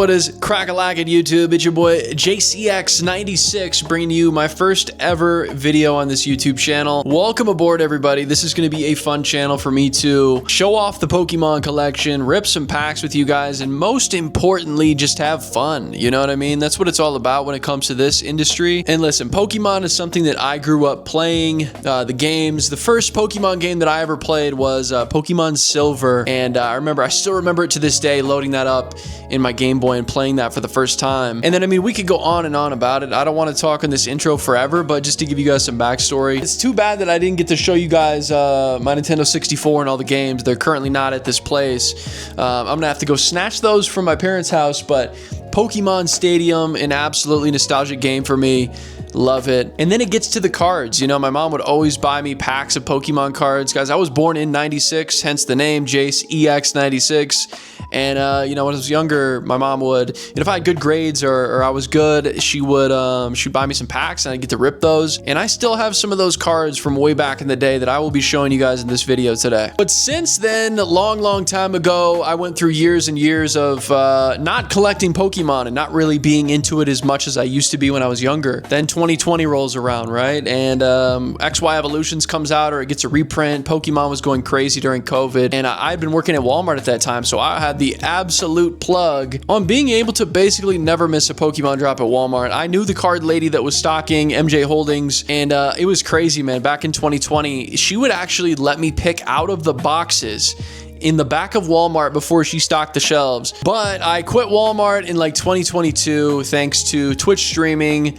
What is crack-a-lack at YouTube? It's your boy JCX96 bringing you my first ever video on this YouTube channel. Welcome aboard, everybody. This is going to be a fun channel for me to show off the Pokemon collection, rip some packs with you guys, and most importantly, just have fun. You know what I mean? That's what it's all about when it comes to this industry. And listen, Pokemon is something that I grew up playing. The games, the first Pokemon game that I ever played was Pokemon Silver, and I still remember it to this day, loading that up in my Game Boy and playing that for the first time. And then, I mean, we could go on and on about it. I don't want to talk in this intro forever, but just to give you guys some backstory. It's too bad that I didn't get to show you guys my Nintendo 64 and all the games. They're currently not at this place. I'm gonna have to go snatch those from my parents' house, but Pokemon Stadium, an absolutely nostalgic game for me. Love it. And then it gets to the cards. You know, my mom would always buy me packs of Pokemon cards. Guys, I was born in 96, hence the name Jace EX96. And, you know, when I was younger, my mom would, and if I had good grades or I was good, she'd buy me some packs and I'd get to rip those. And I still have some of those cards from way back in the day that I will be showing you guys in this video today. But since then, a long time ago, I went through years and years of not collecting Pokemon and not really being into it as much as I used to be when I was younger. Then 2020 rolls around, right? And XY Evolutions comes out, or it gets a reprint. Pokemon was going crazy during COVID, and I'd been working at Walmart at that time, so I had the absolute plug on being able to basically never miss a Pokemon drop at Walmart. I knew the card lady that was stocking MJ Holdings, and it was crazy, man. Back in 2020, she would actually let me pick out of the boxes in the back of Walmart before she stocked the shelves. But I quit Walmart in like 2022 thanks to Twitch streaming,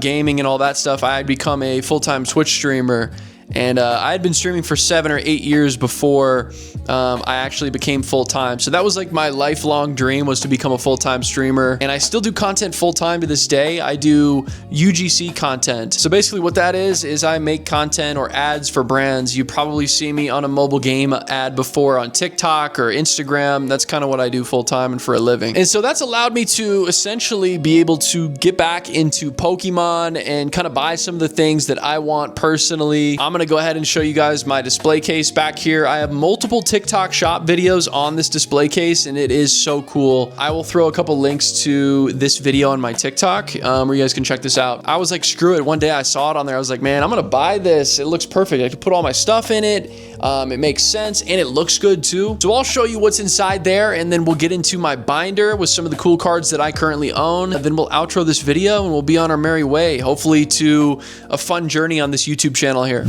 gaming, and all that stuff. I had become a full-time Twitch streamer, and I had been streaming for 7 or 8 years before I actually became full-time. So that was like my lifelong dream, was to become a full-time streamer. And I still do content full-time to this day. I do UGC content. So basically what that is I make content or ads for brands. You probably see me on a mobile game ad before on TikTok or Instagram. That's kind of what I do full-time and for a living. And so that's allowed me to essentially be able to get back into Pokemon and kind of buy some of the things that I want personally. I'm gonna go ahead and show you guys my display case back here. I have multiple TikTok shop videos on this display case, and it is so cool. I will throw a couple links to this video on my TikTok where you guys can check this out. I was like, screw it. One day I saw it on there. I was like, man, I'm gonna buy this. It looks perfect. I can put all my stuff in it. It makes sense, and it looks good too. So I'll show you what's inside there, and then we'll get into my binder with some of the cool cards that I currently own. And then we'll outro this video, and we'll be on our merry way, hopefully to a fun journey on this YouTube channel here.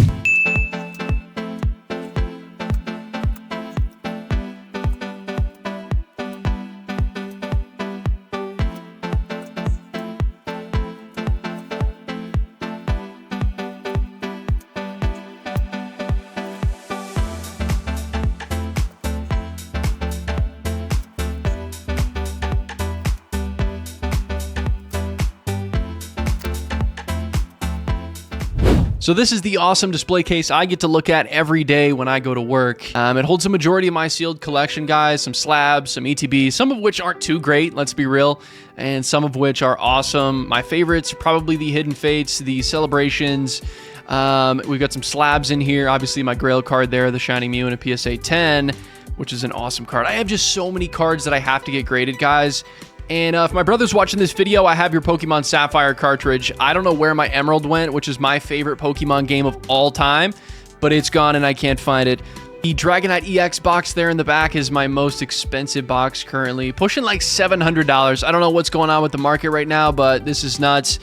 So this is the awesome display case I get to look at every day when I go to work. It holds the majority of my sealed collection, guys. Some slabs, some ETBs, some of which aren't too great, let's be real, and some of which are awesome. My favorites are probably the Hidden Fates, the Celebrations. We've got some slabs in here. Obviously, my Grail card there, the Shiny Mew and a PSA 10, which is an awesome card. I have just so many cards that I have to get graded, guys. And if my brother's watching this video, I have your Pokemon Sapphire cartridge. I don't know where my Emerald went, which is my favorite Pokemon game of all time, but it's gone and I can't find it. The Dragonite EX box there in the back is my most expensive box currently, pushing like $700. I don't know what's going on with the market right now, but this is nuts.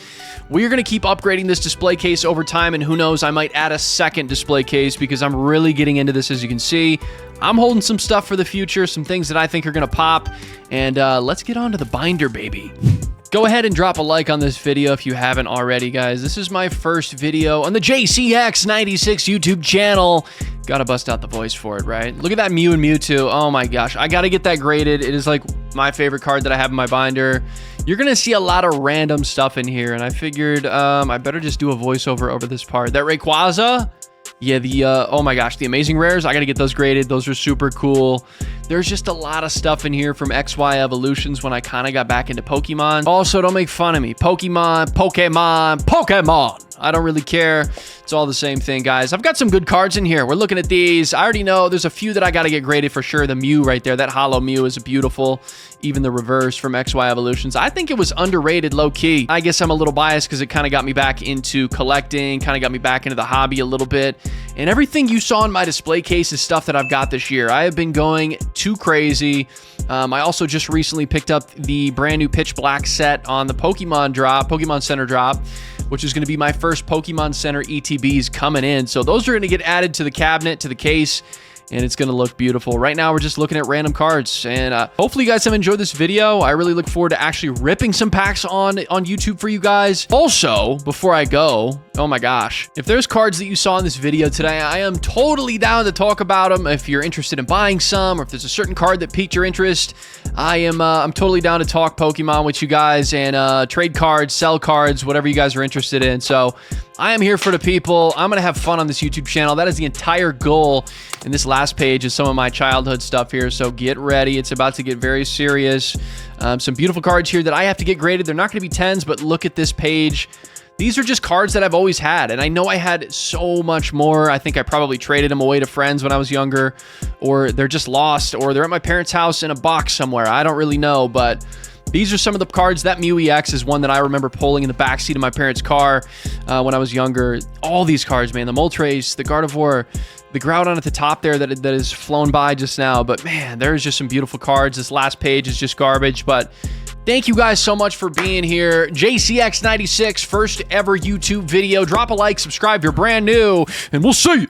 We're going to keep upgrading this display case over time, and who knows, I might add a second display case because I'm really getting into this, as you can see. I'm holding some stuff for the future, some things that I think are going to pop, and let's get on to the binder, baby. Go ahead and drop a like on this video if you haven't already, guys. This is my first video on the JCX96 YouTube channel. Gotta bust out the voice for it, right? Look at that Mew and Mewtwo. Oh my gosh, I gotta get that graded. It is like my favorite card that I have in my binder. You're gonna see a lot of random stuff in here, and I figured I better just do a voiceover over this part. That Rayquaza, yeah, oh my gosh, the amazing rares, I gotta get those graded. Those are super cool. There's just a lot of stuff in here from XY Evolutions when I kind of got back into Pokemon. Also, don't make fun of me. Pokemon. I don't really care. It's all the same thing, guys. I've got some good cards in here. We're looking at these. I already know there's a few that I got to get graded for sure. The Mew right there, that hollow Mew is beautiful. Even the reverse from XY Evolutions. I think it was underrated low-key. I guess I'm a little biased because it kind of got me back into collecting, kind of got me back into the hobby a little bit. And everything you saw in my display case is stuff that I've got this year. I have been going too crazy. I also just recently picked up the brand new Pitch Black set on the Pokemon Center drop, which is going to be my first Pokemon Center ETBs coming in. So those are going to get added to the cabinet, to the case, and it's going to look beautiful. Right now, we're just looking at random cards, and hopefully you guys have enjoyed this video. I really look forward to actually ripping some packs on YouTube for you guys. Also, before I go, oh my gosh, if there's cards that you saw in this video today, I am totally down to talk about them. If you're interested in buying some, or if there's a certain card that piqued your interest, I'm totally down to talk Pokemon with you guys and trade cards, sell cards, whatever you guys are interested in. So I am here for the people. I'm going to have fun on this YouTube channel. That is the entire goal. And this last page is some of my childhood stuff here. So get ready. It's about to get very serious. Some beautiful cards here that I have to get graded. They're not going to be 10s, but look at this page. These are just cards that I've always had, and I know I had so much more. I think I probably traded them away to friends when I was younger, or they're just lost, or they're at my parents' house in a box somewhere. I don't really know, but these are some of the cards. That Mew EX is one that I remember pulling in the backseat of my parents' car when I was younger. All these cards, man. The Moltres, the Gardevoir, the Groudon at the top there that is flown by just now. But, man, there's just some beautiful cards. This last page is just garbage, but thank you guys so much for being here. JCX96, first ever YouTube video. Drop a like, subscribe if you're brand new, and we'll see you.